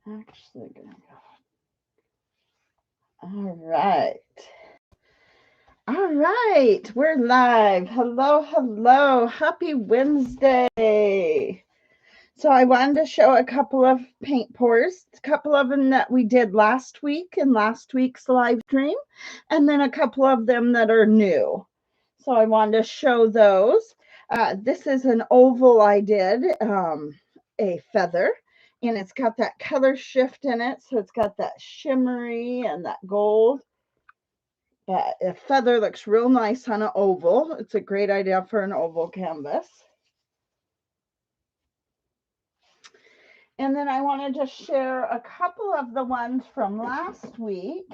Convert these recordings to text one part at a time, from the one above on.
Actually, gonna go. All right. All right. We're live. Hello, hello. Happy Wednesday. So I wanted to show a couple of paint pours, a couple of them that we did last week in last week's live stream, and then a couple of them that are new. So I wanted to show those. This is an oval I did, a feather, and it's got that color shift in it. So it's got that shimmery and that gold. A feather looks real nice on an oval. It's a great idea for an oval canvas. And then I wanted to share a couple of the ones from last week.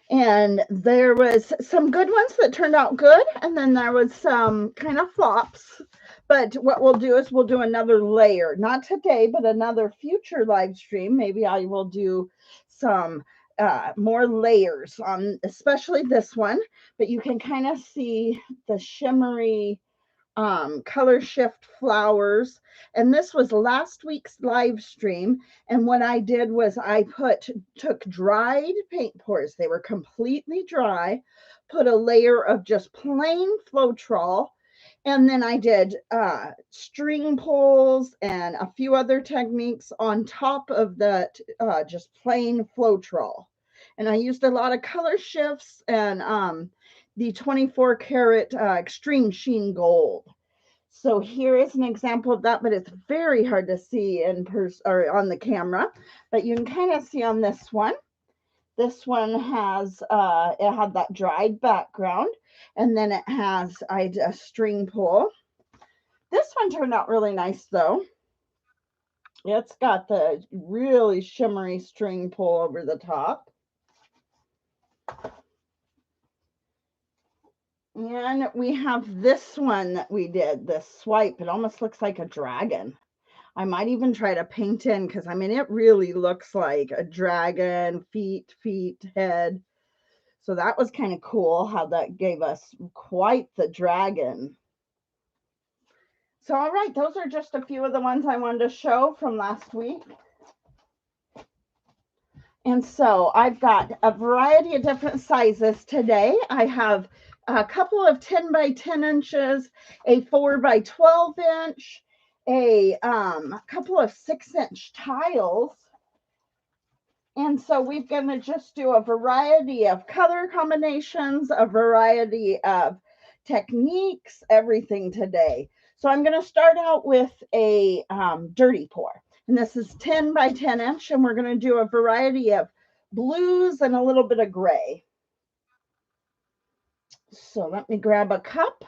And there was some good ones that turned out good, and then there was some kind of flops. But what we'll do is we'll do another layer, not today, but another future live stream. Maybe I will do some more layers on, especially this one. But you can kind of see the shimmery color shift flowers. And this was last week's live stream. And what I did was I took dried paint pours. They were completely dry, put a layer of just plain Floetrol. And then I did string pulls and a few other techniques on top of that just plain Floetrol. And I used a lot of color shifts and the 24 karat extreme sheen gold. So here is an example of that, but it's very hard to see in person or on the camera. But you can kind of see on this one. This one has it had that dried background, and then it has a string pull. This one turned out really nice though. It's got the really shimmery string pull over the top. And we have this one that we did, this swipe. It almost looks like a dragon. I might even try to paint in because I mean, it really looks like a dragon, feet, head. So that was kind of cool how that gave us quite the dragon. So, all right, those are just a few of the ones I wanted to show from last week. And so I've got a variety of different sizes today. I have a couple of 10 by 10 inches, a 4 by 12 inch, a couple of 6-inch tiles. And so we're going to just do a variety of color combinations, a variety of techniques, everything today. So I'm going to start out with a dirty pour. And this is 10 by 10 inch, and we're going to do a variety of blues and a little bit of gray. So let me grab a cup.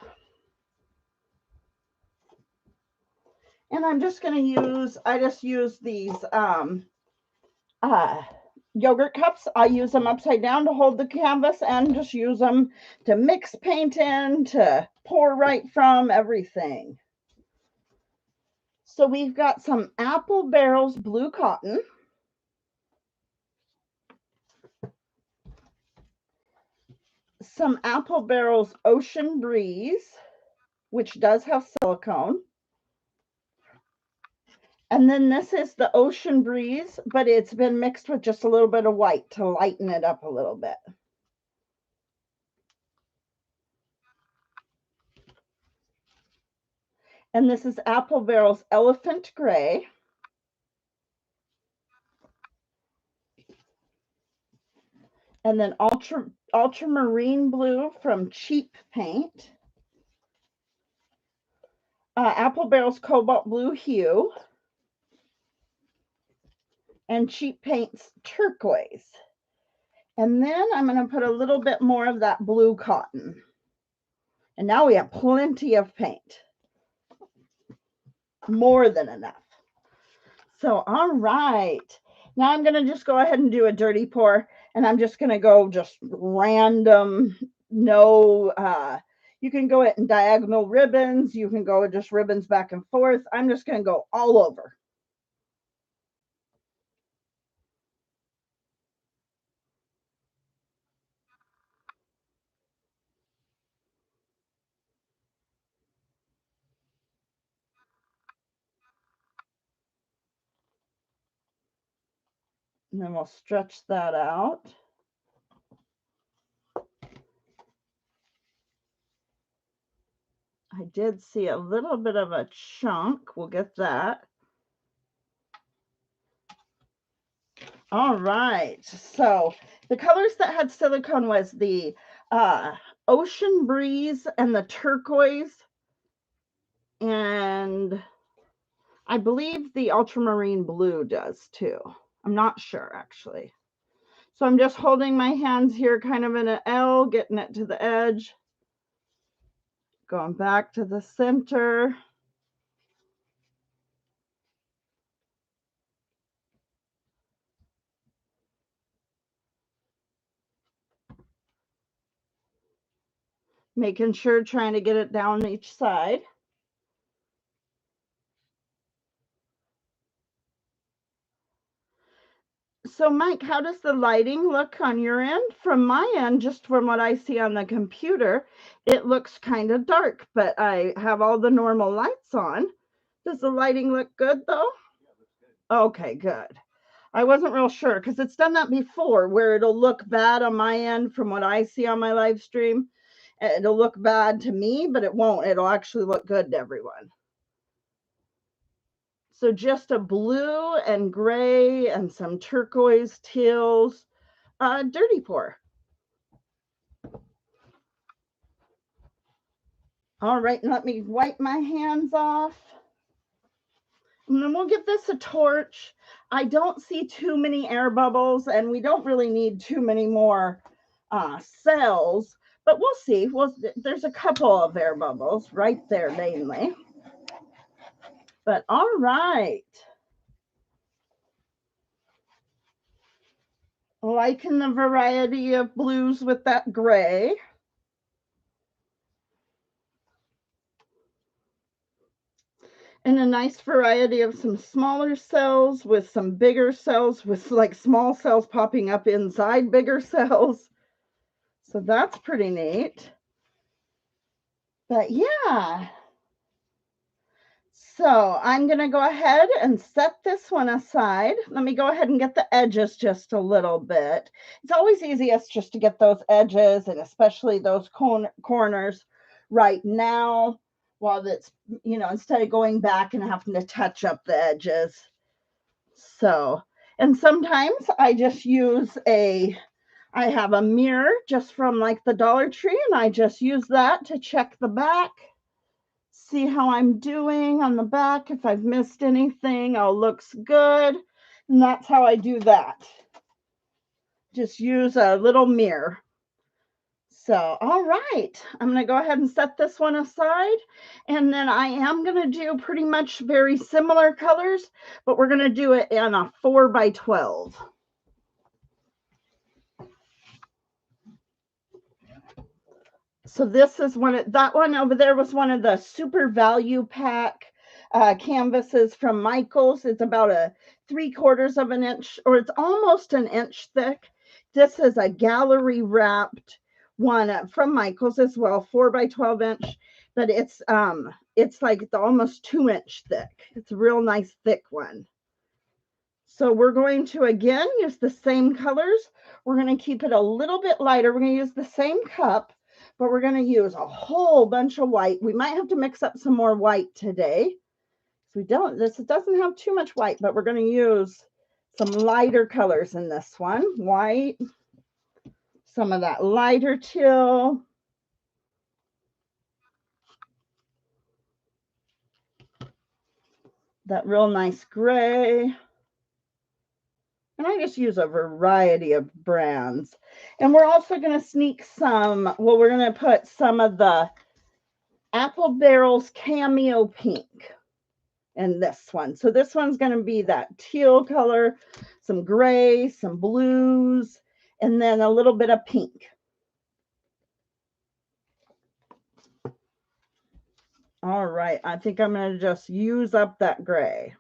And I'm just going to use, I just use these yogurt cups. I use them upside down to hold the canvas and just use them to mix paint in, to pour right from, everything. So we've got some Apple Barrels Blue Cotton. Some Apple Barrels Ocean Breeze, which does have silicone. And then this is the Ocean Breeze, but it's been mixed with just a little bit of white to lighten it up a little bit. And this is Apple Barrel's Elephant Gray. And then Ultramarine Blue from Cheap Paint. Apple Barrel's Cobalt Blue Hue. And Cheap Paint's Turquoise. And then I'm going to put a little bit more of that blue cotton. And now we have plenty of paint. More than enough. So, all right. Now I'm going to just go ahead and do a dirty pour. And I'm just going to go just random, no, you can go it in diagonal ribbons. You can go just ribbons back and forth. I'm just going to go all over. And then we'll stretch that out. I did see a little bit of a chunk. We'll get that. All right. So the colors that had silicone was the Ocean Breeze and the turquoise. And I believe the ultramarine blue does too. I'm not sure actually. So I'm just holding my hands here kind of in an L, getting it to the edge. Going back to the center. Making sure, trying to get it down each side. So Mike, how does the lighting look on your end? From my end, just from what I see on the computer, it looks kind of dark, but I have all the normal lights on. Does the lighting look good though? Okay, good. I wasn't real sure because it's done that before where it'll look bad on my end from what I see on my live stream. It'll look bad to me, but it won't. It'll actually look good to everyone. So just a blue and gray and some turquoise teals, dirty pour. All right, let me wipe my hands off. And then we'll give this a torch. I don't see too many air bubbles, and we don't really need too many more cells, but we'll see. Well, there's a couple of air bubbles right there mainly. But all right. Liking the variety of blues with that gray. And a nice variety of some smaller cells with some bigger cells with like small cells popping up inside bigger cells. So that's pretty neat. But yeah. So I'm going to go ahead and set this one aside. Let me go ahead and get the edges just a little bit. It's always easiest just to get those edges and especially those corners right now while it's, you know, instead of going back and having to touch up the edges. So, and sometimes I just use I have a mirror just from like the Dollar Tree and I just use that to check the back. See how I'm doing on the back. If I've missed anything, all looks good. And that's how I do that. Just use a little mirror. So, all right, I'm going to go ahead and set this one aside. And then I am going to do pretty much very similar colors, but we're going to do it in a 4x12. So this is that one over there was one of the super value pack canvases from Michaels. It's about a 3/4 of an inch, or it's almost an inch thick. This is a gallery wrapped one from Michaels as well, 4x12 inch, but it's like almost 2-inch thick. It's a real nice thick one. So we're going to again use the same colors. We're going to keep it a little bit lighter. We're going to use the same cup, but we're going to use a whole bunch of white. We might have to mix up some more white today. So this doesn't have too much white, but we're going to use some lighter colors in this one. White, some of that lighter teal. That real nice gray. And I just use a variety of brands. And we're also going to sneak some, well, we're going to put some of the Apple Barrels Cameo Pink in this one. So this one's going to be that teal color, some gray, some blues, and then a little bit of pink. All right, I think I'm going to just use up that gray.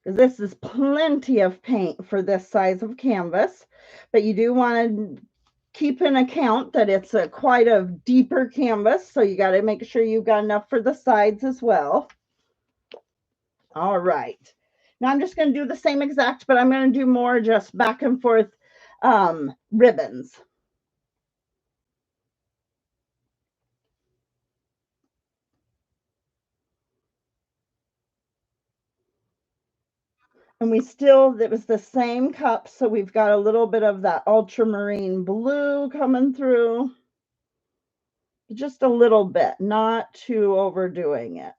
This is plenty of paint for this size of canvas, but you do want to keep in account that it's quite a deeper canvas, so you got to make sure you've got enough for the sides as well. All right. Now I'm just going to do the same exact, but I'm going to do more just back and forth ribbons. And it was the same cup, so we've got a little bit of that ultramarine blue coming through. Just a little bit, not too overdoing it.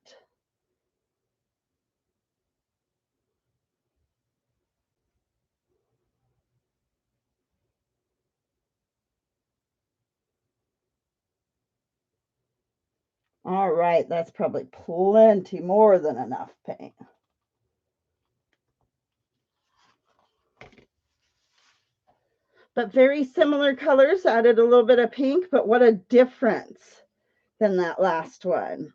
All right, that's probably plenty more than enough paint. But very similar colors, added a little bit of pink, but what a difference than that last one.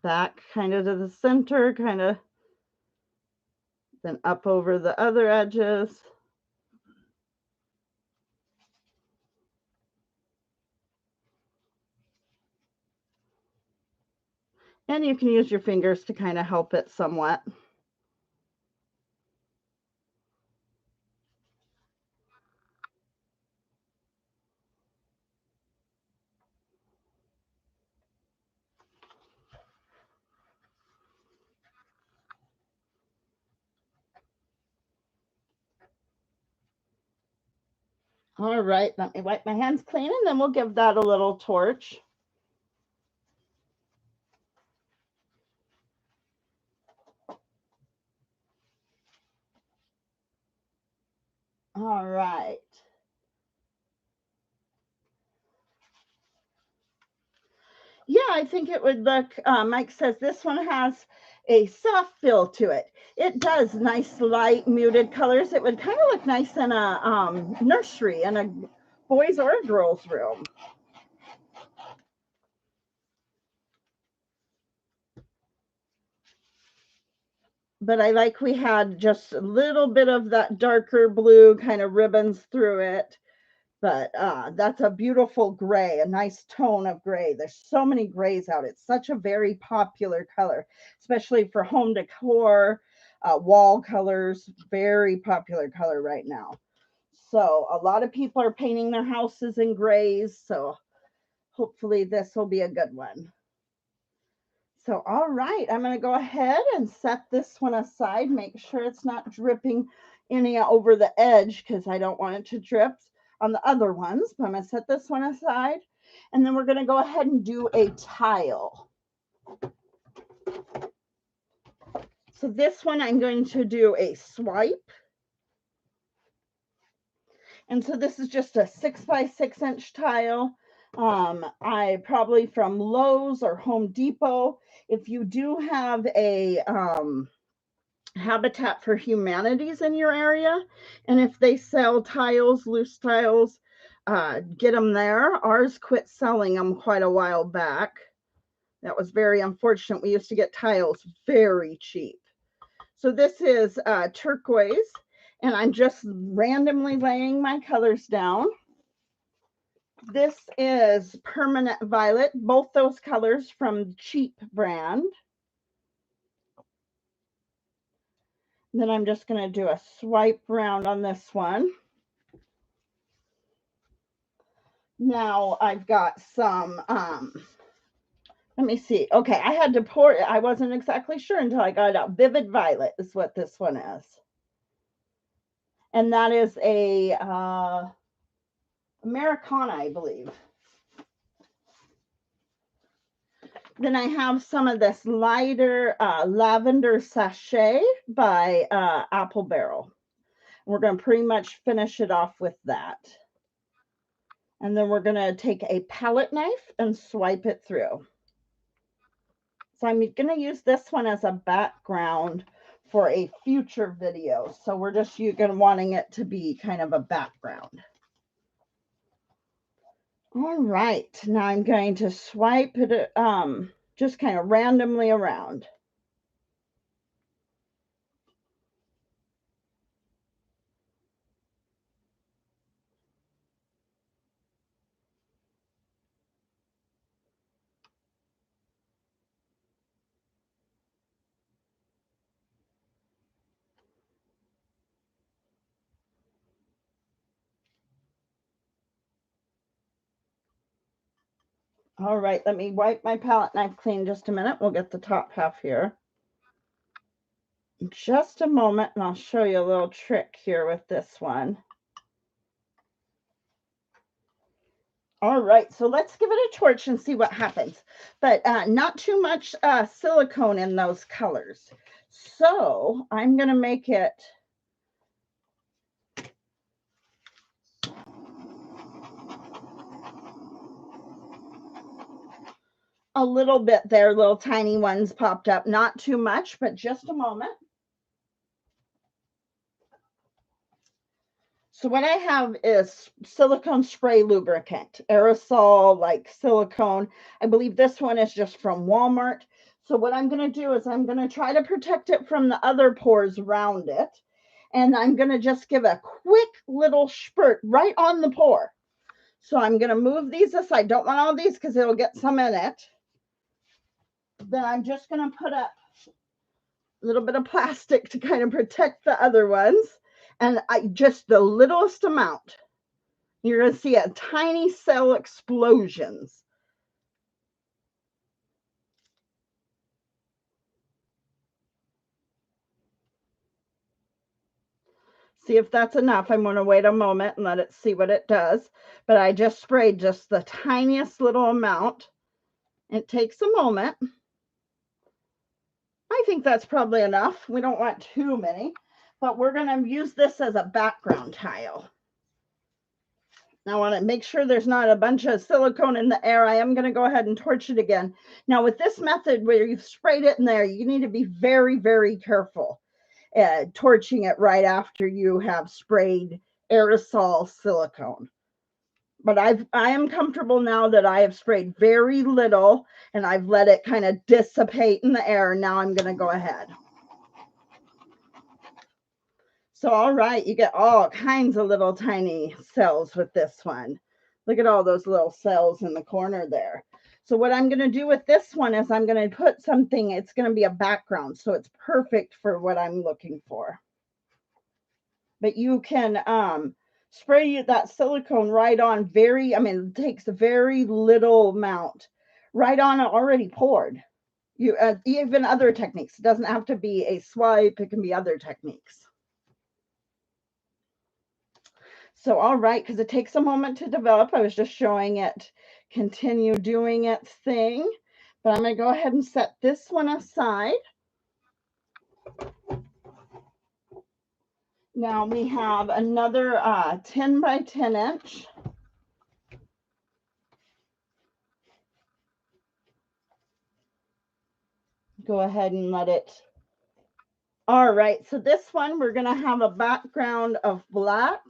Back kind of to the center, kind of, then up over the other edges. And you can use your fingers to kind of help it somewhat. All right, let me wipe my hands clean and then we'll give that a little torch. All right. Yeah, I think it would look, Mike says this one has a soft feel to it. It does, nice light muted colors. It would kind of look nice in a nursery in a boys or a girls room. But I like we had just a little bit of that darker blue kind of ribbons through it. But that's a beautiful gray, a nice tone of gray. There's so many grays out. It's such a very popular color, especially for home decor, wall colors, very popular color right now. So a lot of people are painting their houses in grays. So hopefully this will be a good one. So, all right, I'm going to go ahead and set this one aside. Make sure it's not dripping any over the edge because I don't want it to drip on the other ones. But I'm going to set this one aside. And then we're going to go ahead and do a tile. So this one, I'm going to do a swipe. And so this is just a 6x6" tile. I probably from Lowe's or Home Depot. If you do have a Habitat for Humanities in your area, and if they sell tiles, loose tiles, get them there. Ours quit selling them quite a while back. That was very unfortunate. We used to get tiles very cheap. So this is turquoise, and I'm just randomly laying my colors down. This is permanent violet, both those colors from Cheap brand. Then I'm just going to do a swipe round on this one. Now I've got some, let me see. Okay, I had to pour it. I wasn't exactly sure until I got it out. Vivid Violet is what this one is. And that is a Americana, I believe. Then I have some of this lighter lavender sachet by Apple Barrel. We're going to pretty much finish it off with that. And then we're going to take a palette knife and swipe it through. So I'm going to use this one as a background for a future video. So we're just wanting it to be kind of a background. All right, now I'm going to swipe it just kind of randomly around. All right, let me wipe my palette knife clean just a minute. We'll get the top half here. Just a moment, and I'll show you a little trick here with this one. All right, so let's give it a torch and see what happens. But not too much silicone in those colors. So I'm going to make it a little bit there. Little tiny ones popped up. Not too much, but just a moment. So what I have is silicone spray lubricant, aerosol like silicone. I believe this one is just from Walmart. So what I'm going to do is I'm going to try to protect it from the other pores around it. And I'm going to just give a quick little spurt right on the pore. So I'm going to move these aside. Don't want all these because it'll get some in it. Then I'm just going to put up a little bit of plastic to kind of protect the other ones. And just the littlest amount. You're going to see a tiny cell explosions. See if that's enough. I'm going to wait a moment and let it see what it does. But I just sprayed just the tiniest little amount. It takes a moment. I think that's probably enough. We don't want too many, but we're going to use this as a background tile. Now I want to make sure there's not a bunch of silicone in the air. I am going to go ahead and torch it again. Now with this method where you've sprayed it in there, you need to be very, very careful torching it right after you have sprayed aerosol silicone. But I am comfortable now that I have sprayed very little and I've let it kind of dissipate in the air. Now I'm going to go ahead. So, all right, you get all kinds of little tiny cells with this one. Look at all those little cells in the corner there. So what I'm going to do with this one is I'm going to put something, it's going to be a background. So it's perfect for what I'm looking for. But you can spray that silicone right on it takes a very little amount right on it already poured. You even other techniques. It doesn't have to be a swipe. It can be other techniques. So, all right, because it takes a moment to develop. I was just showing it continue doing its thing. But I'm going to go ahead and set this one aside. Now we have another 10 by 10 inch. Go ahead and let it. All right, so this one we're going to have a background of black.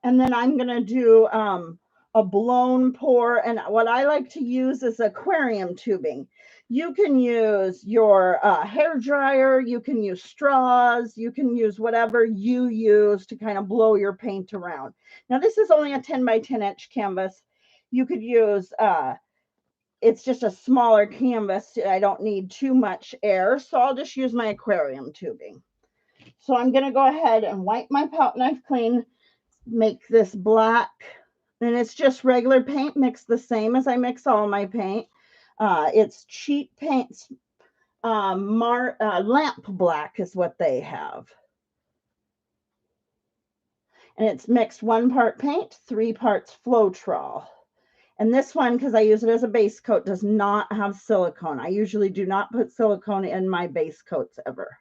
And then I'm going to do a blown pour. And what I like to use is aquarium tubing. You can use your hair dryer. You can use straws. You can use whatever you use to kind of blow your paint around. Now, this is only a 10 by 10 inch canvas. You could use, it's just a smaller canvas. I don't need too much air. So I'll just use my aquarium tubing. So I'm going to go ahead and wipe my palette knife clean. Make this black, and it's just regular paint mixed the same as I mix all my paint. It's cheap paints, lamp black is what they have, and it's mixed 1 part paint, 3 parts Floetrol. And this one, because I use it as a base coat, does not have silicone. I usually do not put silicone in my base coats ever.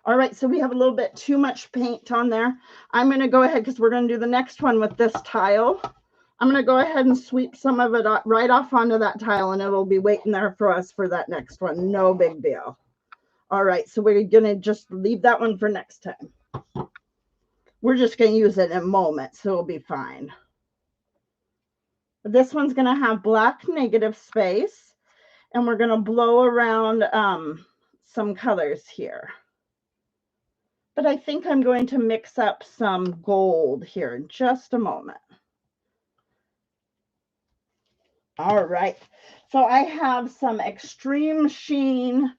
All right, so we have a little bit too much paint on there. I'm going to go ahead because we're going to do the next one with this tile. I'm going to go ahead and sweep some of it right off onto that tile, and it'll be waiting there for us for that next one. No big deal. All right, so we're going to just leave that one for next time. We're just going to use it in a moment, so it'll be fine. This one's going to have black negative space, and we're going to blow around some colors here. But I think I'm going to mix up some gold here in just a moment. All right. So I have some Extreme Sheen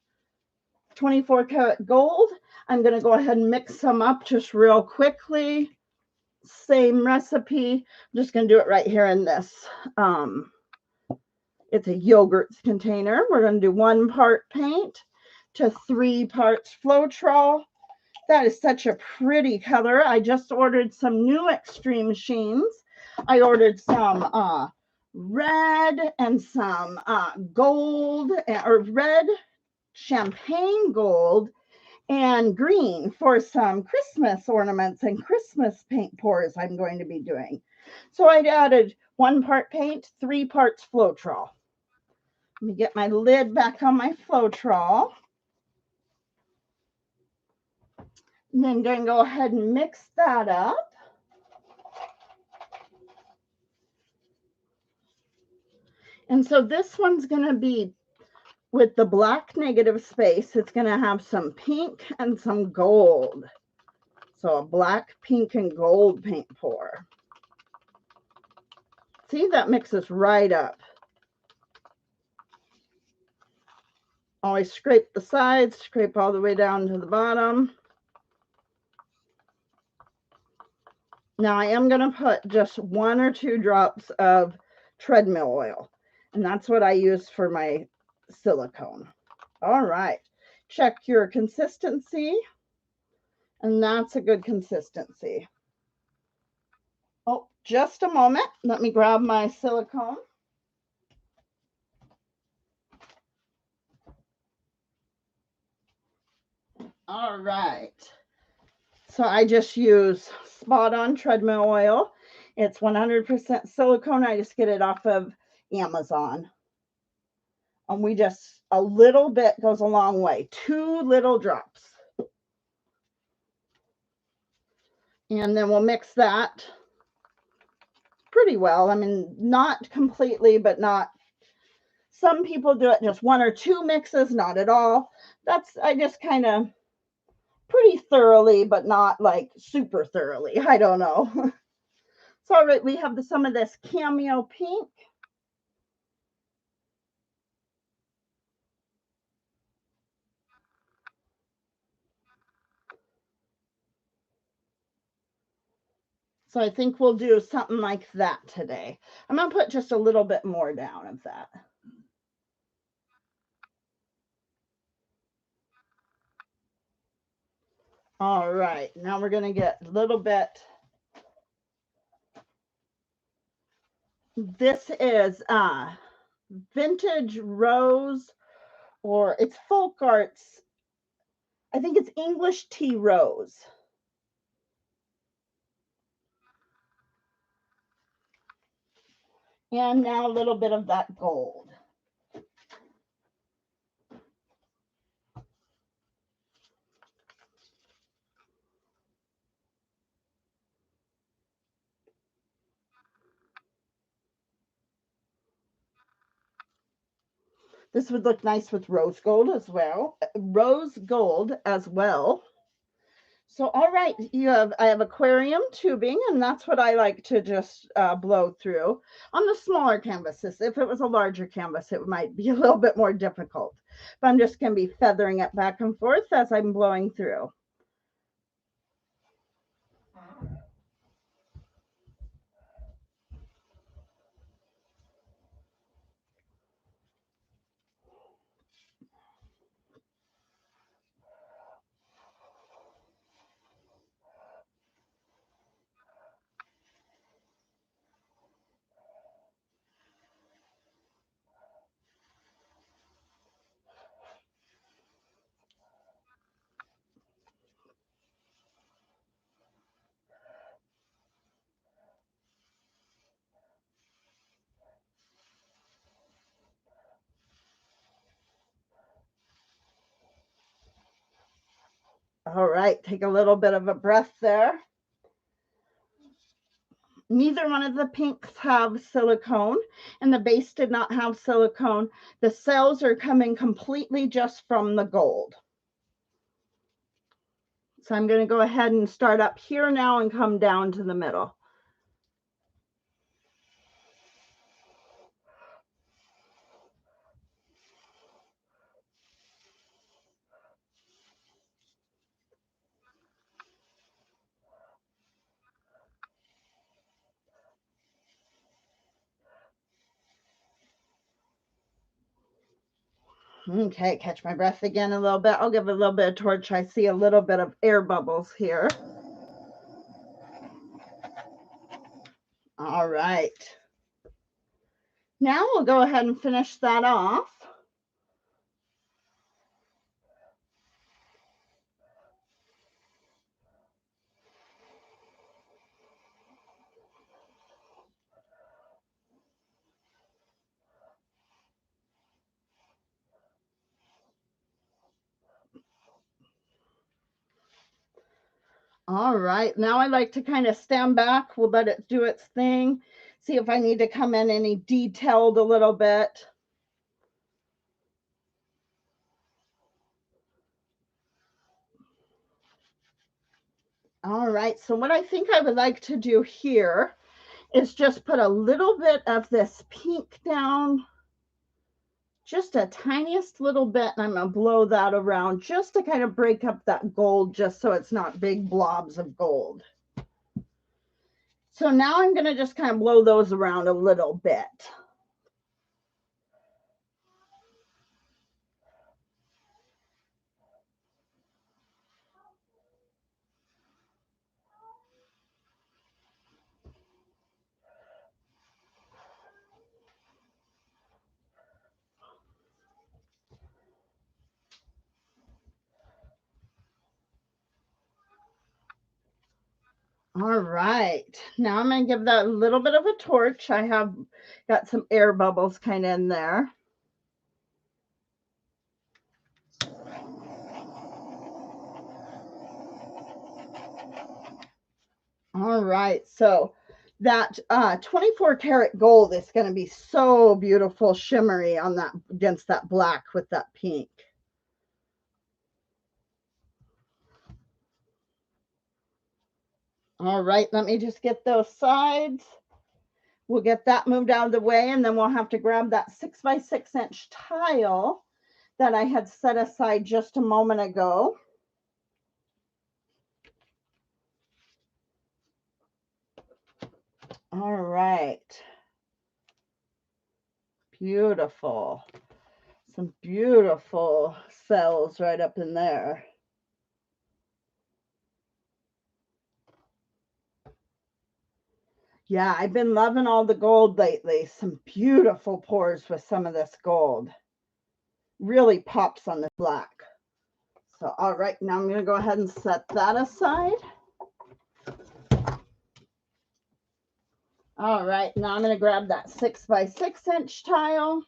24 karat gold. I'm going to go ahead and mix some up just real quickly. same recipe. I'm just going to do it right here in this. It's a yogurt container. We're going to do 1 part paint to 3 parts Floetrol. That is such a pretty color. I just ordered some new Extreme Sheens. I ordered some red and some gold, or red, champagne gold, and green for some Christmas ornaments and Christmas paint pours I'm going to be doing. So I added 1 part paint, 3 parts Floetrol. Let me get my lid back on my Floetrol. And then I'm going to go ahead and mix that up. And so this one's going to be with the black negative space. It's going to have some pink and some gold. So a black, pink, and gold paint pour. See, that mixes right up. Always scrape the sides, scrape all the way down to the bottom. Now I am going to put just 1 or 2 drops of treadmill oil, and that's what I use for my silicone. All right, check your consistency, and that's a good consistency. Oh, just a moment. Let me grab my silicone. All right. So I just use Spot On treadmill oil. It's 100% silicone. I just get it off of Amazon. And we just, a little bit goes a long way. 2 little drops. And then we'll mix that pretty well. I mean, not completely, but not. Some people do it just 1 or 2 mixes, not at all. I just kind of pretty thoroughly, but not like super thoroughly. I don't know. So, all right, we have some of this Cameo Pink. So I think we'll do something like that today. I'm going to put just a little bit more down of that. All right, now we're going to get a little bit. This is Vintage Rose, or it's Folk Arts. I think it's English Tea Rose. And now a little bit of that gold. This would look nice with rose gold as well. So, all right, I have aquarium tubing, and that's what I like to just blow through on the smaller canvases. If it was a larger canvas, it might be a little bit more difficult. But I'm just going to be feathering it back and forth as I'm blowing through. All right, take a little bit of a breath there. Neither one of the pinks have silicone, and the base did not have silicone. The cells are coming completely just from the gold. So I'm going to go ahead and start up here now and come down to the middle. Okay, catch my breath again a little bit. I'll give it a little bit of torch. I see a little bit of air bubbles here. All right. Now we'll go ahead and finish that off. All right, now I like to kind of stand back. We'll let it do its thing. See if I need to come in any detailed a little bit. All right, so what I think I would like to do here is just put a little bit of this pink down, just a tiniest little bit, and I'm gonna blow that around just to kind of break up that gold, just so it's not big blobs of gold. So now I'm gonna just kind of blow those around a little bit. All right, now I'm gonna give that a little bit of a torch. I have got some air bubbles kind of in there. All right, so that 24 karat gold is going to be so beautiful, shimmery on that against that black with that pink. All right, let me just get those sides. We'll get that moved out of the way, and then we'll have to grab that 6 by 6 inch tile that I had set aside just a moment ago. All right. Beautiful. Some beautiful cells right up in there. Yeah, I've been loving all the gold lately. Some beautiful pours with some of this gold. Really pops on the black. So, all right, now I'm going to go ahead and set that aside. All right, now I'm going to grab that 6 by 6 inch tile.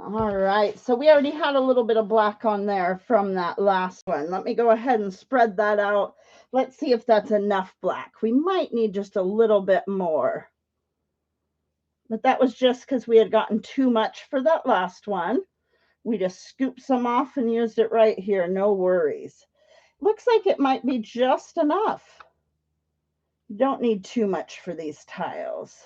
All right, so we already had a little bit of black on there from that last one. Let me go ahead and spread that out. Let's see if that's enough black. We might need just a little bit more. But that was just because we had gotten too much for that last one. We just scooped some off and used it right here. No worries. Looks like it might be just enough. Don't need too much for these tiles.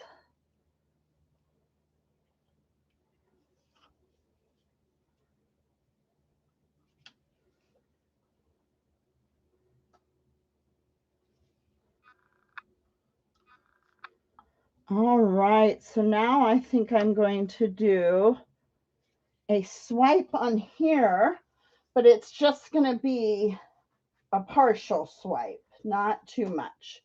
All right, so now I think I'm going to do a swipe on here, but it's just going to be a partial swipe, not too much.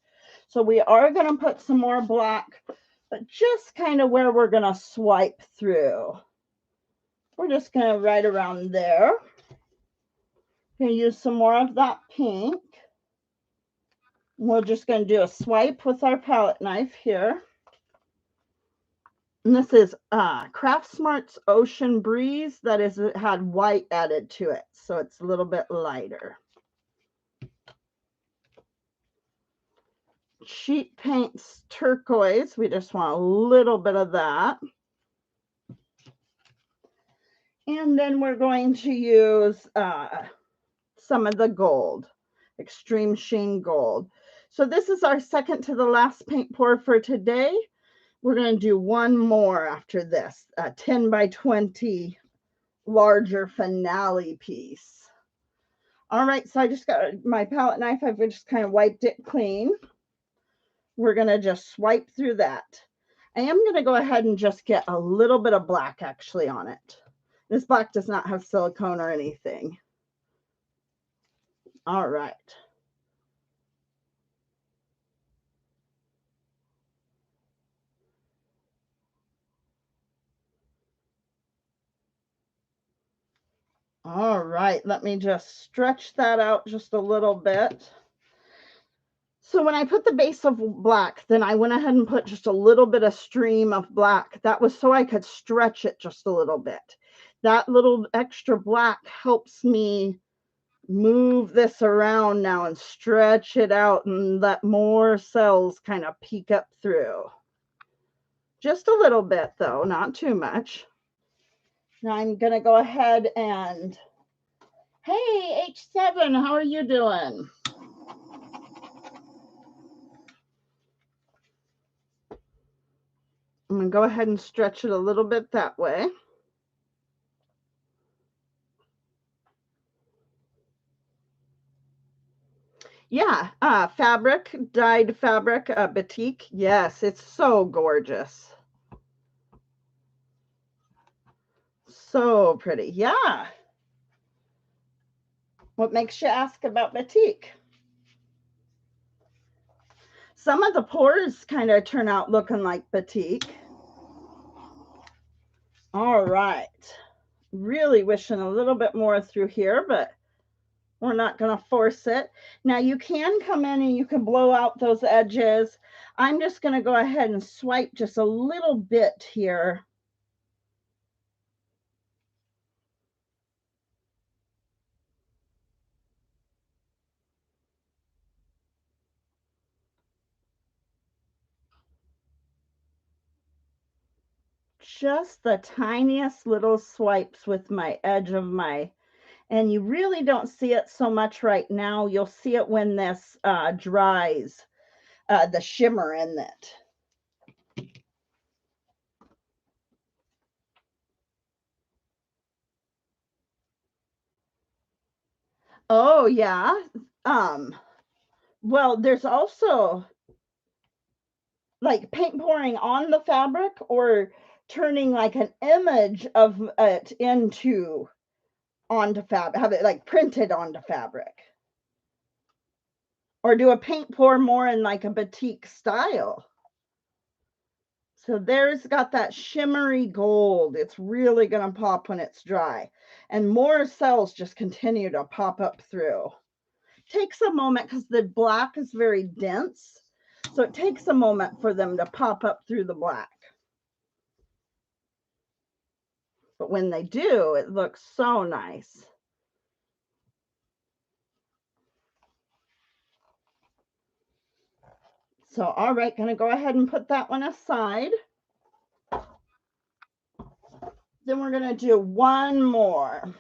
So we are going to put some more black, but just kind of where we're going to swipe through. We're just going to right around there. Going to use some more of that pink. We're just going to do a swipe with our palette knife here. And this is Craft Smart's Ocean Breeze. That is, it had white added to it, so it's a little bit lighter. Sheet Paints Turquoise. We just want a little bit of that. And then we're going to use some of the gold, Extreme Sheen Gold. So this is our second to the last paint pour for today. We're going to do one more after this, a 10 by 20 larger finale piece. All right, so I just got my palette knife. I've just kind of wiped it clean. We're going to just swipe through that. I am going to go ahead and just get a little bit of black actually on it. This black does not have silicone or anything. All right. All right, let me just stretch that out just a little bit. So when I put the base of black, then I went ahead and put just a little bit of stream of black. That was so I could stretch it just a little bit. That little extra black helps me move this around now and stretch it out and let more cells kind of peek up through. Just a little bit though, not too much. Now I'm going to go ahead and, hey, H7, how are you doing? I'm going to go ahead and stretch it a little bit that way. Yeah, fabric, dyed fabric, batik. Yes, it's so gorgeous. So pretty. Yeah. What makes you ask about batik? Some of the pores kind of turn out looking like batik. All right. Really wishing a little bit more through here, but we're not going to force it. Now you can come in and you can blow out those edges. I'm just going to go ahead and swipe just a little bit here. Just the tiniest little swipes with my edge of my, and you really don't see it so much right now. You'll see it when this dries, the shimmer in it. Oh yeah. Well, there's also like paint pouring on the fabric or turning like an image of it onto fabric, have it like printed onto fabric. Or do a paint pour more in like a batik style. So there's got that shimmery gold. It's really going to pop when it's dry. And more cells just continue to pop up through. Takes a moment because the black is very dense. So it takes a moment for them to pop up through the black. But when they do, it looks so nice. So, all right, going to go ahead and put that one aside. Then we're going to do one more.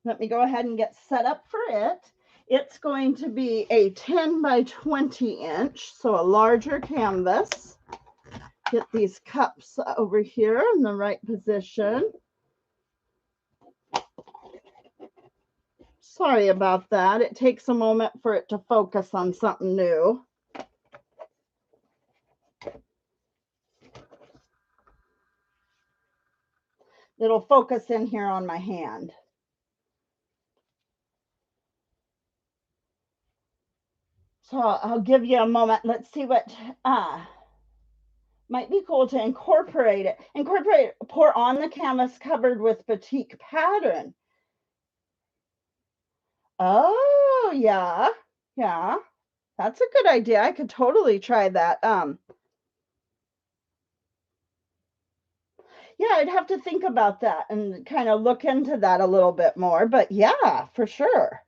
Let me go ahead and get set up for it. It's going to be a 10 by 20 inch, so a larger canvas. Get these cups over here in the right position. Sorry about that. It takes a moment for it to focus on something new. It'll focus in here on my hand. So I'll give you a moment. Let's see what might be cool to incorporate it. Pour on the canvas covered with batik pattern. Oh, yeah. Yeah. That's a good idea. I could totally try that. Yeah, I'd have to think about that and kind of look into that a little bit more. But yeah, for sure.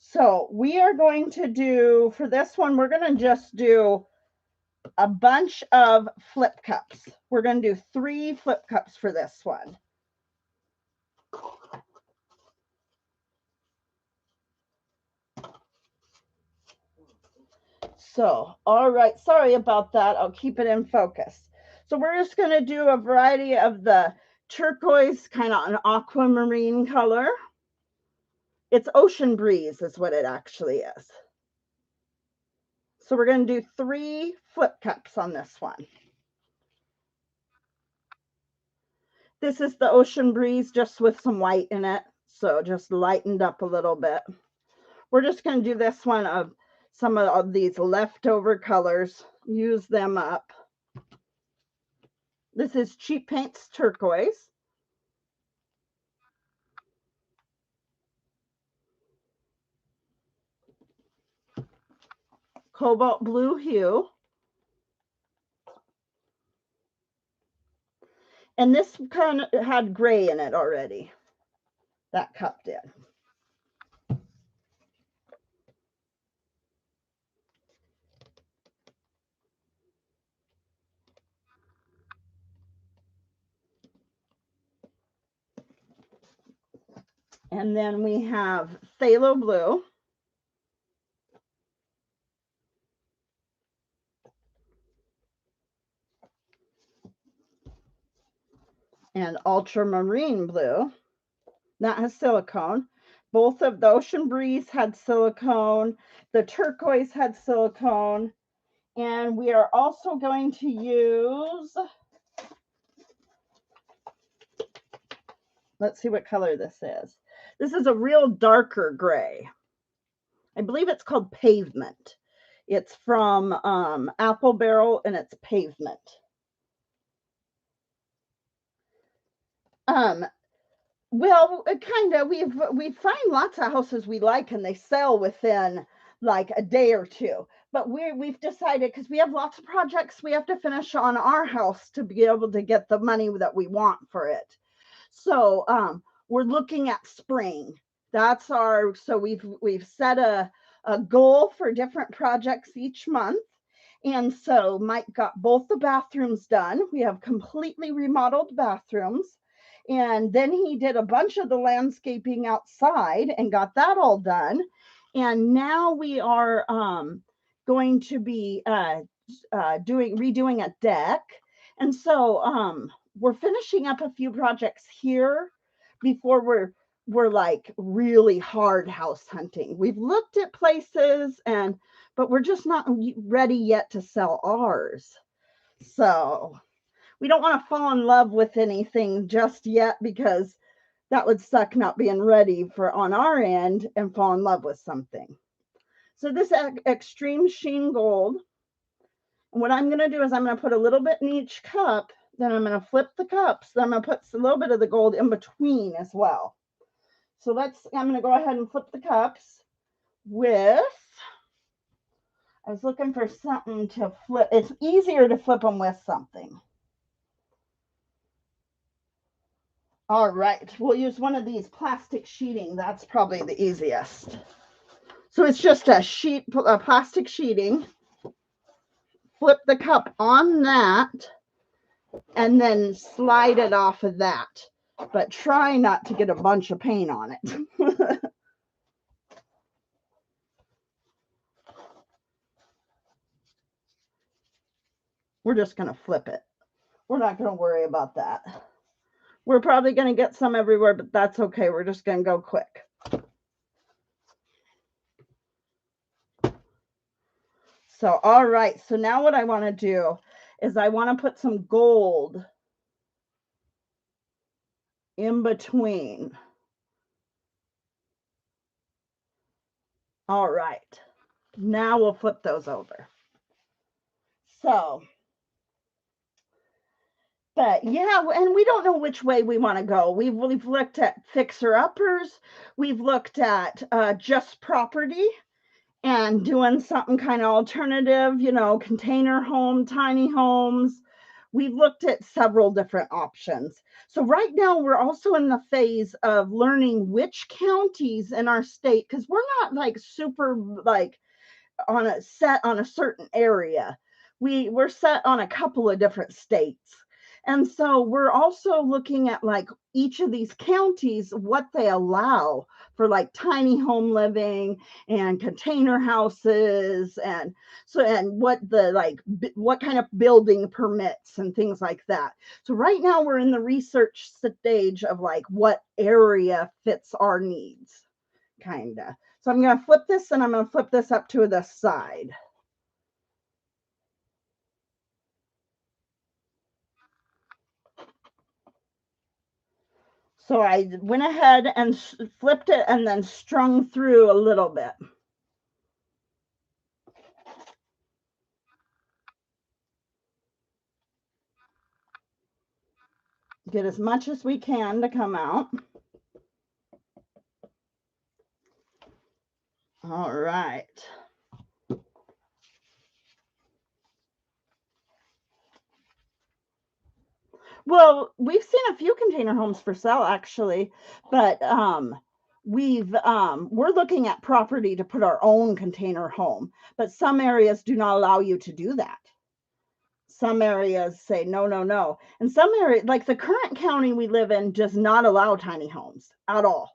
So we are going to do, for this one, we're going to just do a bunch of flip cups. We're going to do 3 flip cups for this one. So, all right, sorry about that. I'll keep it in focus. So we're just going to do a variety of the turquoise, kind of an aquamarine color. It's Ocean Breeze is what it actually is. So we're going to do 3 flip cups on this one. This is the Ocean Breeze, just with some white in it. So just lightened up a little bit. We're just going to do this one of some of these leftover colors. Use them up. This is Cheap Paints Turquoise. Cobalt Blue Hue. And this kind of had gray in it already. That cup did. And then we have Phthalo Blue. And Ultramarine Blue. That has silicone. Both of the Ocean Breeze had silicone. The turquoise had silicone. And we are also going to use, let's see what color this is. This is a real darker gray. I believe it's called Pavement. It's from Apple Barrel, and it's Pavement. Well, kind of. We find lots of houses we like, and they sell within like a day or two. But we've decided, because we have lots of projects we have to finish on our house to be able to get the money that we want for it. So we're looking at spring. That's our. So we've set a goal for different projects each month. And so Mike got both the bathrooms done. We have completely remodeled bathrooms. And then he did a bunch of the landscaping outside and got that all done. And now we are going to be redoing a deck. And so we're finishing up a few projects here before we're like really hard house hunting. We've looked at places, but we're just not ready yet to sell ours. So we don't want to fall in love with anything just yet, because that would suck not being ready for on our end and fall in love with something. So this Extreme Sheen Gold, and what I'm going to do is I'm going to put a little bit in each cup, then I'm going to flip the cups, then I'm going to put a little bit of the gold in between as well. So I'm going to go ahead and flip the cups with, I was looking for something to flip. It's easier to flip them with something. All right, we'll use one of these plastic sheeting. That's probably the easiest. So it's just a plastic sheeting. Flip the cup on that and then slide it off of that. But try not to get a bunch of paint on it. We're just going to flip it. We're not going to worry about that. We're probably going to get some everywhere, but that's okay. We're just going to go quick. So, all right. So now what I want to do is I want to put some gold in between. All right. Now we'll flip those over. So, but yeah, and we don't know which way we want to go. We've looked at fixer-uppers. We've looked at just property and doing something kind of alternative, container home, tiny homes. We've looked at several different options. So right now we're also in the phase of learning which counties in our state, because we're not like super like on a certain area. We're set on a couple of different states. And so we're also looking at like each of these counties, what they allow for like tiny home living and container houses, and what what kind of building permits and things like that. So right now we're in the research stage of like what area fits our needs, kind of. So I'm going to flip this, and I'm going to flip this up to the side. So I went ahead and flipped it and then strung through a little bit. Get as much as we can to come out. All right. Well, we've seen a few container homes for sale actually, but we're looking at property to put our own container home, but some areas do not allow you to do that. Some areas say no, no, no. And some areas, like the current county we live in, does not allow tiny homes at all.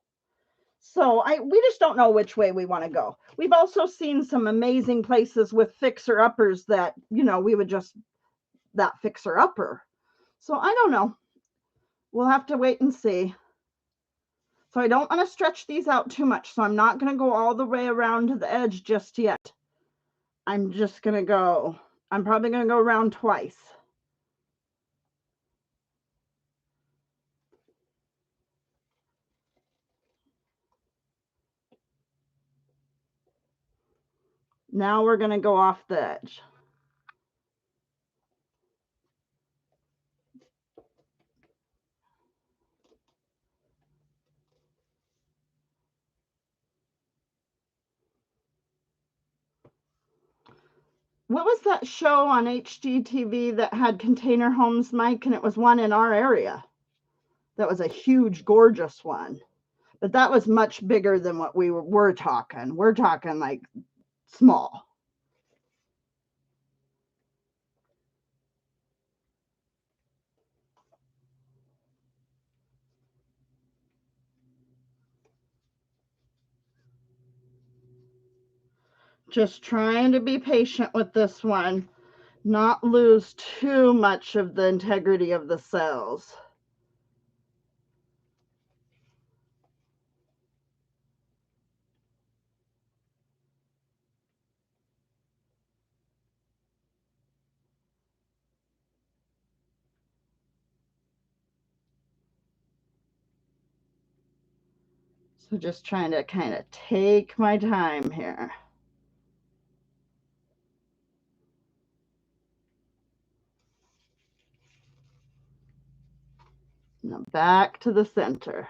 So we just don't know which way we want to go. We've also seen some amazing places with fixer uppers that, we would just that fixer upper. So I don't know. We'll have to wait and see. So I don't want to stretch these out too much. So I'm not going to go all the way around to the edge just yet. I'm probably going to go around twice. Now we're going to go off the edge. What was that show on HGTV that had container homes, Mike? And it was one in our area. That was a huge, gorgeous one. But that was much bigger than what we're talking. We're talking like small. Just trying to be patient with this one, not lose too much of the integrity of the cells. So just trying to kind of take my time here. Now back to the center.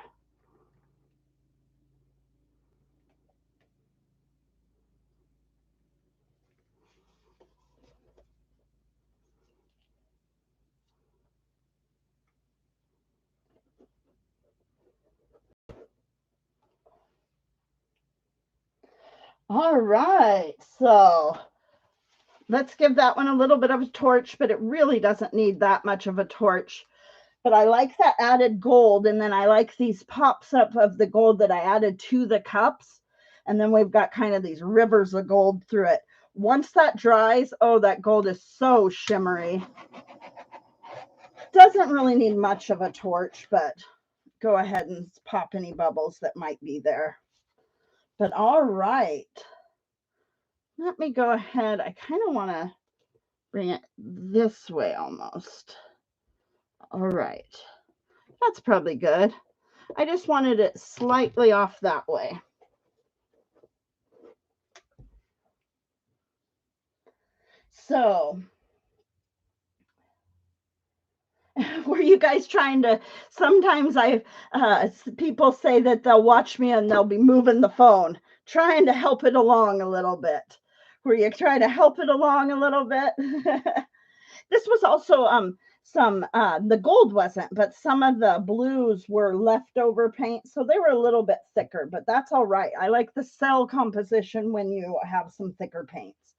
All right, so let's give that one a little bit of a torch, but it really doesn't need that much of a torch. But I like that added gold, and then I like these pops up of the gold that I added to the cups. And then we've got kind of these rivers of gold through it. Once that dries, oh, that gold is so shimmery. Doesn't really need much of a torch, but go ahead and pop any bubbles that might be there. But all right. Let me go ahead. I kind of want to bring it this way almost. All right. That's probably good. I just wanted it slightly off that way. So, were you guys trying to, sometimes people say that they'll watch me and they'll be moving the phone, trying to help it along a little bit. Were you trying to help it along a little bit? This was also the gold wasn't, but some of the blues were leftover paint, so they were a little bit thicker, but that's all right. I like the cell composition when you have some thicker paints.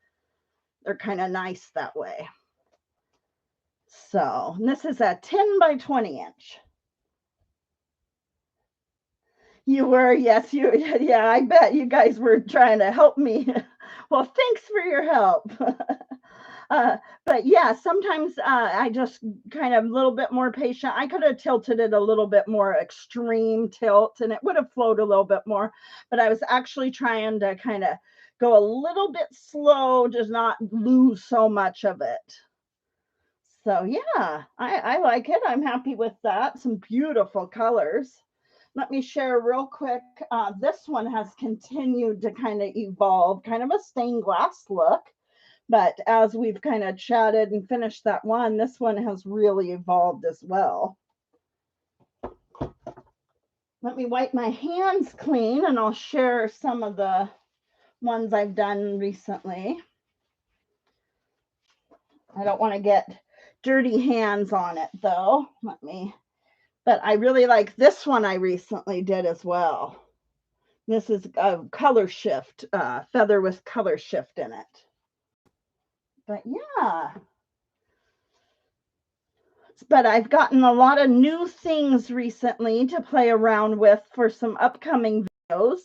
They're kind of nice that way. So this is a 10 by 20 inch. You were, yes, yeah, I bet you guys were trying to help me. Well, thanks for your help. But yeah, sometimes I just kind of a little bit more patient. I could have tilted it a little bit more extreme tilt and it would have flowed a little bit more, but I was actually trying to kind of go a little bit slow, just not lose so much of it. So yeah, I like it. I'm happy with that. Some beautiful colors. let me share real quick. This one has continued to kind of evolve, kind of a stained glass look. But as we've kind of chatted and finished that one, this one has really evolved as well. Let me wipe my hands clean and I'll share some of the ones I've done recently. I don't want to get dirty hands on it though. But I really like this one I recently did as well. This is a color shift, feather with color shift in it. But yeah. But I've gotten a lot of new things recently to play around with for some upcoming videos.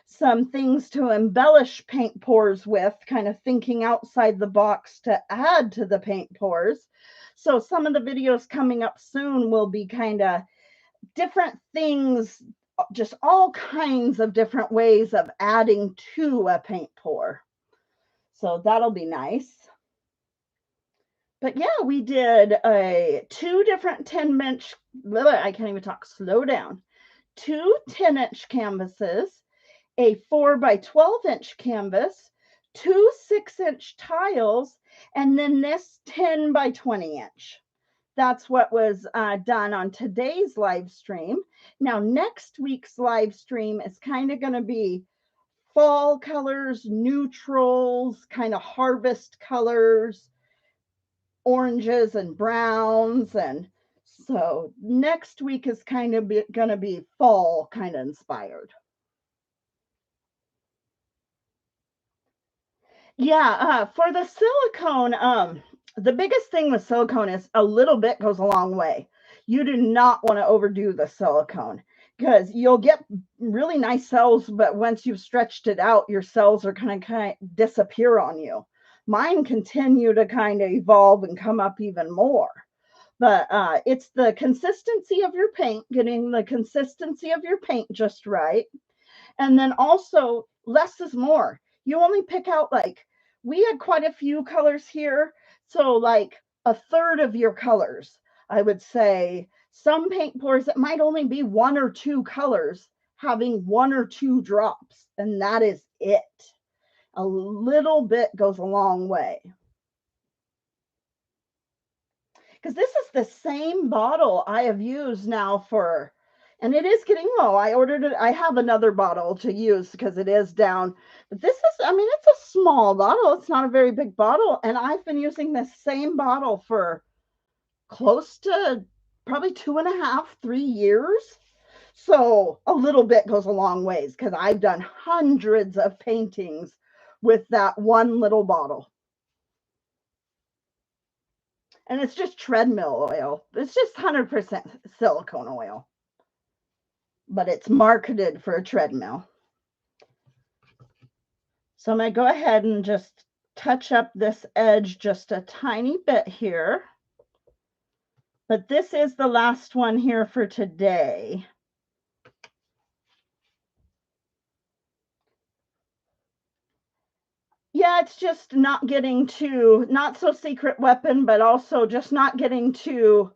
Some things to embellish paint pours with, kind of thinking outside the box to add to the paint pours. So some of the videos coming up soon will be kind of different things, just all kinds of different ways of adding to a paint pour. So that'll be nice. But yeah, we did two different 10-inch, I can't even talk, slow down. Two 10-inch canvases, a 4 by 12-inch canvas, two 6-inch tiles, and then this 10 by 20-inch. That's what was done on today's live stream. Now, next week's live stream is kind of going to be fall colors, neutrals, kind of harvest colors, oranges and browns. And so next week is kind of going to be fall kind of inspired. Yeah, for the silicone, the biggest thing with silicone is a little bit goes a long way. You do not want to overdo the silicone because you'll get really nice cells, but once you've stretched it out, your cells are kind of disappear on you. Mine continue to kind of evolve and come up even more. But it's the consistency of your paint, getting the consistency of your paint just right. And then also less is more. You only pick out, like, we had quite a few colors here. So like a third of your colors, I would say. Some paint pours, it might only be one or two colors having one or two drops, and that is it. A little bit goes a long way. Because this is the same bottle I have used now for, and it is getting low. I ordered it. I have another bottle to use because it is down. But this is, I mean, it's a small bottle. It's not a very big bottle. And I've been using this same bottle for close to probably 2.5, 3 years. So a little bit goes a long ways because I've done hundreds of paintings with that one little bottle. And it's just treadmill oil. It's just 100% silicone oil. But it's marketed for a treadmill. So I'm going to go ahead and just touch up this edge just a tiny bit here. But this is the last one here for today. Yeah, it's just not getting to, not so secret weapon, but also just not getting to,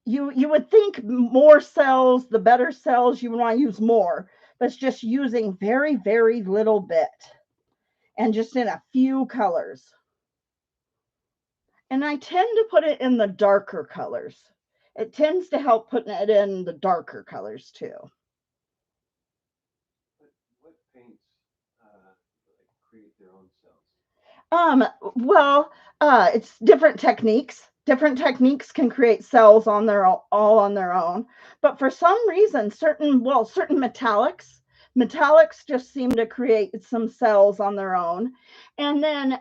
you would think more cells, the better cells, you want to use more. But it's just using very, very little bit and just in a few colors. And I tend to put it in the darker colors. It tends to help putting it in the darker colors too. What paints create their own cells? Well, it's different techniques. Different techniques can create cells on their own, all on their own. But for some reason, certain metallics just seem to create some cells on their own. And then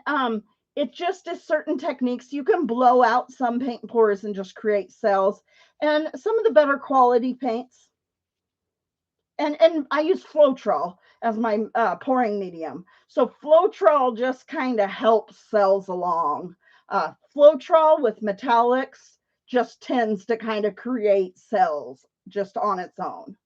it just is certain techniques. You can blow out some paint pours and just create cells. And some of the better quality paints. And I use Floetrol as my pouring medium. So Floetrol just kind of helps cells along. Floetrol with metallics just tends to kind of create cells just on its own.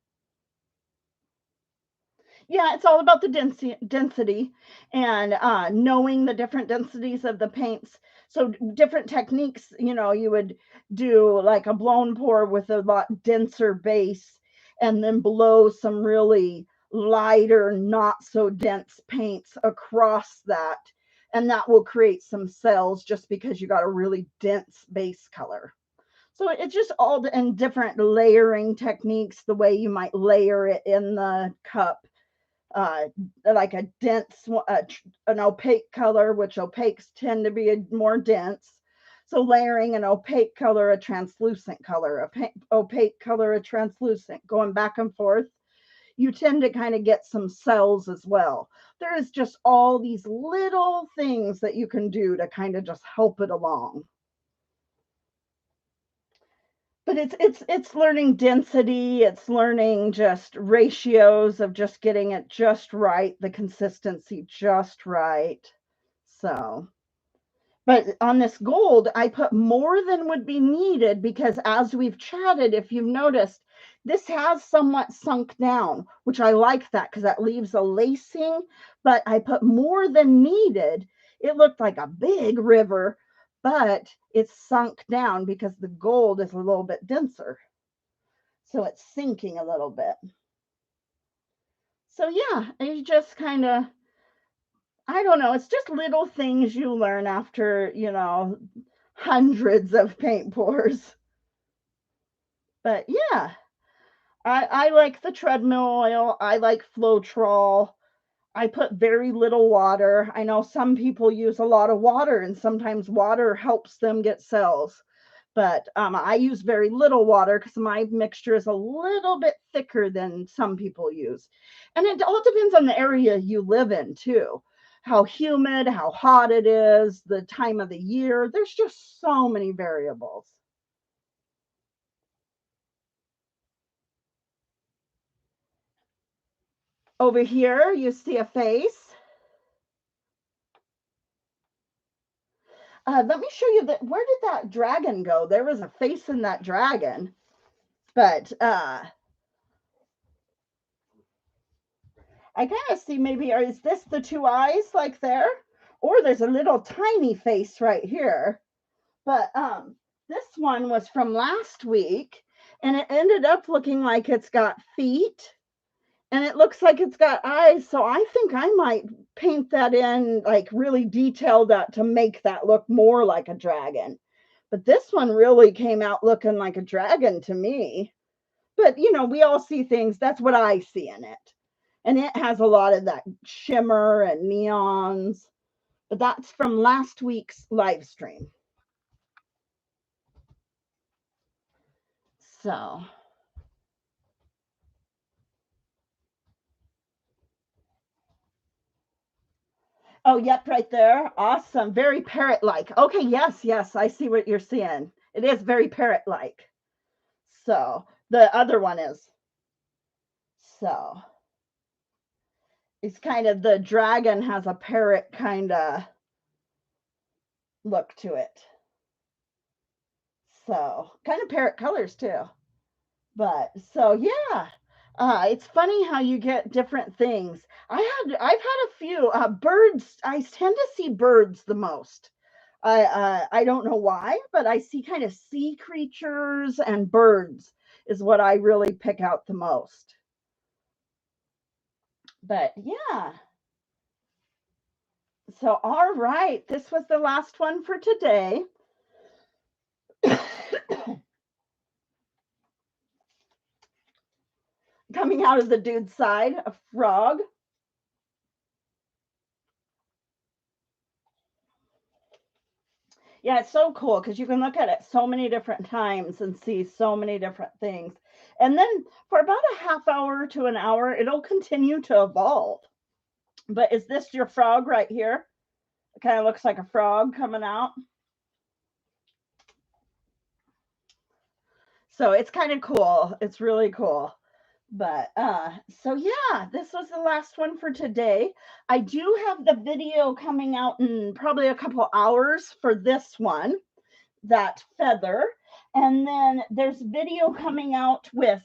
Yeah, it's all about the density and knowing the different densities of the paints. So different techniques, you would do like a blown pour with a lot denser base and then blow some really lighter, not so dense paints across that. And that will create some cells just because you got a really dense base color. So it's just all in different layering techniques, the way you might layer it in the cup. Like a dense, an opaque color, which opaques tend to be more dense. So layering an opaque color, a translucent color, opaque color, a translucent, going back and forth, you tend to kind of get some cells as well. There is just all these little things that you can do to kind of just help it along. But it's learning density, it's learning just ratios of just getting it just right, the consistency just right. So, but on this gold, I put more than would be needed because as we've chatted, if you've noticed, this has somewhat sunk down, which I like that because that leaves a lacing, but I put more than needed. It looked like a big river, but it's sunk down because the gold is a little bit denser. So it's sinking a little bit. So yeah, you just kind of, I don't know, it's just little things you learn after, hundreds of paint pours. But yeah, I like the treadmill oil. I like Floetrol. I put very little water. I know some people use a lot of water and sometimes water helps them get cells. But I use very little water because my mixture is a little bit thicker than some people use. And it all depends on the area you live in too. How humid, how hot it is, the time of the year. There's just so many variables. Over here, you see a face. Let me show you that. Where did that dragon go? There was a face in that dragon. But I kind of see maybe, is this the two eyes like there? Or there's a little tiny face right here. But this one was from last week, and it ended up looking like it's got feet, and it looks like it's got eyes. So I think I might paint that in, like really detail that to make that look more like a dragon. But this one really came out looking like a dragon to me. But we all see things. That's what I see in it. And it has a lot of that shimmer and neons. But that's from last week's live stream. So. Oh, yep, right there. Awesome. Very parrot-like. Okay, yes, I see what you're seeing. It is very parrot-like. So the other one is. So it's kind of, the dragon has a parrot kind of look to it. So kind of parrot colors too. But so yeah. It's funny how you get different things. I've had a few birds. I tend to see birds the most. I don't know why, but I see kind of sea creatures and birds is what I really pick out the most. But yeah. So all right, this was the last one for today. Coming out of the dude's side, a frog. Yeah, it's so cool because you can look at it so many different times and see so many different things. And then for about a half hour to an hour, it'll continue to evolve. But is this your frog right here? It kind of looks like a frog coming out. So it's kind of cool. It's really cool. But so yeah, this was the last one for today. I do have the video coming out in probably a couple hours for this one, that feather. And then there's video coming out with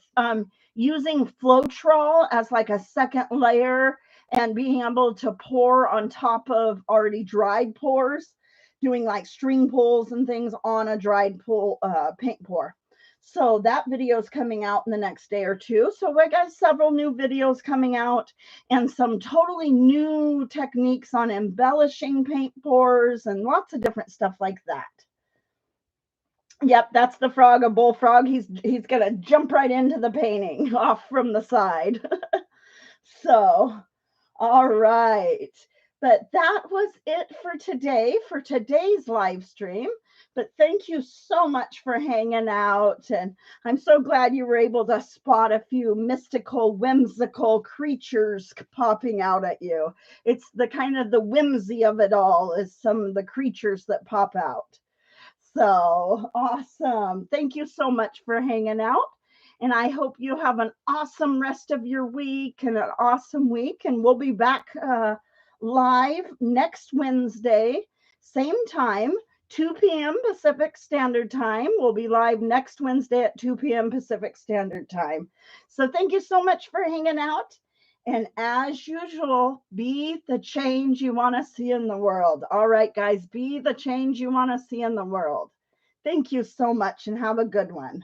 using Floetrol as like a second layer and being able to pour on top of already dried pours. doing like string pulls and things on a dried paint pour. So that video is coming out in the next day or two. So we got several new videos coming out and some totally new techniques on embellishing paint pours and lots of different stuff like that. Yep, that's the frog, a bullfrog. He's gonna jump right into the painting off from the side. So, all right. But that was it for today, for today's live stream. But thank you so much for hanging out. And I'm so glad you were able to spot a few mystical, whimsical creatures popping out at you. It's the kind of the whimsy of it all is some of the creatures that pop out. So awesome. Thank you so much for hanging out. And I hope you have an awesome rest of your week and an awesome week. And we'll be back live next Wednesday, same time, 2 p.m. Pacific Standard Time. We'll be live next Wednesday at 2 p.m. Pacific Standard Time. So thank you so much for hanging out. And as usual, be the change you want to see in the world. All right, guys, be the change you want to see in the world. Thank you so much and have a good one.